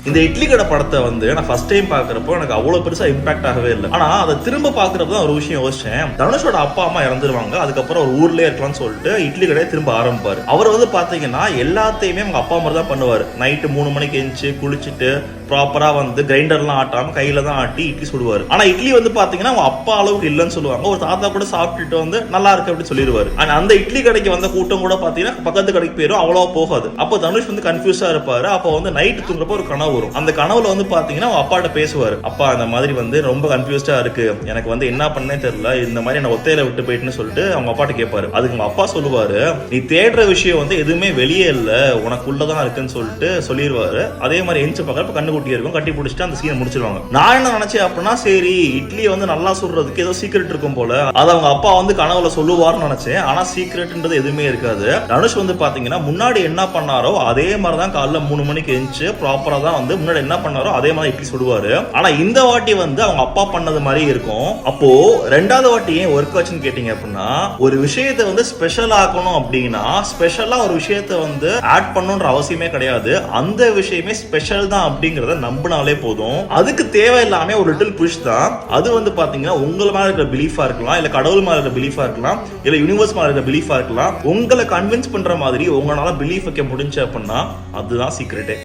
இந்த இட்லி கடை படத்தை நான் ஃபர்ஸ்ட் டைம் பாக்குறப்போ எனக்கு அவ்வளவு பெருசா இம்பாக்ட் ஆகவே இல்லை. ஆனா அதை திரும்ப பாக்குறப்ப தான் ஒரு விஷயம் யோசிச்சேன். தனுஷோட அப்பா அம்மா இறந்துருவாங்க, அதுக்கப்புறம் ஒரு ஊர்லயே இருக்கலாம்னு சொல்லிட்டு இட்லி கடையை திரும்ப ஆரம்பிப்பாரு. அவர் பாத்தீங்கன்னா எல்லாத்தையுமே அவங்க அப்பா மாதிரி தான் பண்ணுவாரு. நைட்டு 3 மணிக்கு எந்திச்சு குளிச்சுட்டு ப்ராப்பரா கிரைண்டர்லாம் ஆட்டாம கையில தான் ஆட்டி இட்லி சுடுவாரு. ஆனா இட்லி பாத்தீங்கன்னா அவங்க அப்பா அளவுக்கு இல்லைன்னு சொல்லுவாங்க. ஒரு தாத்தா கூட சாப்பிட்டுட்டு நல்லா இருக்கு அப்படின்னு சொல்லிடுவாரு. ஆனா அந்த இட்லி கடைக்கு வந்த கூட்டம் கூட பாத்தீங்கன்னா பக்கத்து கடைக்கு போயிடும், அவ்வளவா போகாது. அப்போ தனுஷ் கன்ஃபியூஸா இருப்பாரு. அப்போ நைட்டு தூங்குறப்ப ஒரு கனவு வரும். அந்த கனவுல பாத்தீங்கன்னா அப்பாட்ட பேசுவாரு. அப்பா இந்த மாதிரி ரொம்ப கன்ஃபியூஸ்டா இருக்கு, எனக்கு என்ன பண்ணே தெரியல, இந்த மாதிரி என்ன ஒத்தையில விட்டு போயிட்டுன்னு சொல்லிட்டு அவங்க அப்பாட்ட கேட்பாரு. அதுக்கு அவங்க அப்பா சொல்லுவாரு, நீ தேடுற விஷயம் எதுவுமே வெளியே இல்ல, உனக்குள்ளதான் இருக்குன்னு சொல்லிட்டு சொல்லிடுவாரு. அதே மாதிரி எஞ்சி பார்க்கறப்ப கண்ணுக்குட்டி இருக்கும், கட்டி பிடிச்சிட்டு அந்த சீனை முடிச்சிருவாங்க. நான் என்ன நினைச்சேன் அப்படின்னா, சரி இட்லி நல்லா சொல்றதுக்கு ஏதோ சீக்ரெட் இருக்கும் போல, அது அவங்க அப்பா கனவுல சொல்லுவார்னு நினைச்சேன். ஆனா சீக்ரெட்ன்றது எதுவுமே இருக்காது. தனுஷ் பாத்தீங்கன்னா முன்னாடி என்ன பண்ணாரோ அதே மாதிரிதான் காலைல 3 மணிக்கு எந்திச்சு ப்ராப்பரா தான் முன்னாடி என்ன பண்ணாரோ அதே மாதிரி இட்லி சுடுவாரு. ஆனா இந்த வாட்டி அவங்க அப்பா பண்ணது மாதிரி இருக்கும். அப்போ ரெண்டாவது வாட்டி ஏன் ஒர்க் ஆச்சுன்னு கேட்டீங்க அப்படின்னா, ஒரு விஷயத்தை ஸ்பெஷல் ஆக்கணும் அப்படின்னா ஸ்பெஷலா ஒரு விஷயத்தை ஆட் பண்ணணும்ன்ற அவசியமே கிடையாது. அந்த விஷயமே ஸ்பெஷல் தான் அப்படிங்கறத நம்பினாலே போதும். அதுக்கு தேவையில்லாம ஒரு லிட்டில் புஷ் தான். அது பாத்தீங்கன்னா உங்கள மேல இருக்கிற பிலீஃபா இருக்கலாம், இல்ல கடவுள் மேல இருக்கிற பிலீஃபா இருக்கலாம், இல்ல யூனிவர்ஸ் மேல இருக்கிற பிலீஃபா இருக்கலாம். உங்களை கன்வின்ஸ் பண்ற மாதிரி உங்களால பிலீஃப் வைக்க முடிஞ்சு அப்படின்னா அதுதான் சீக்ரெட்டே.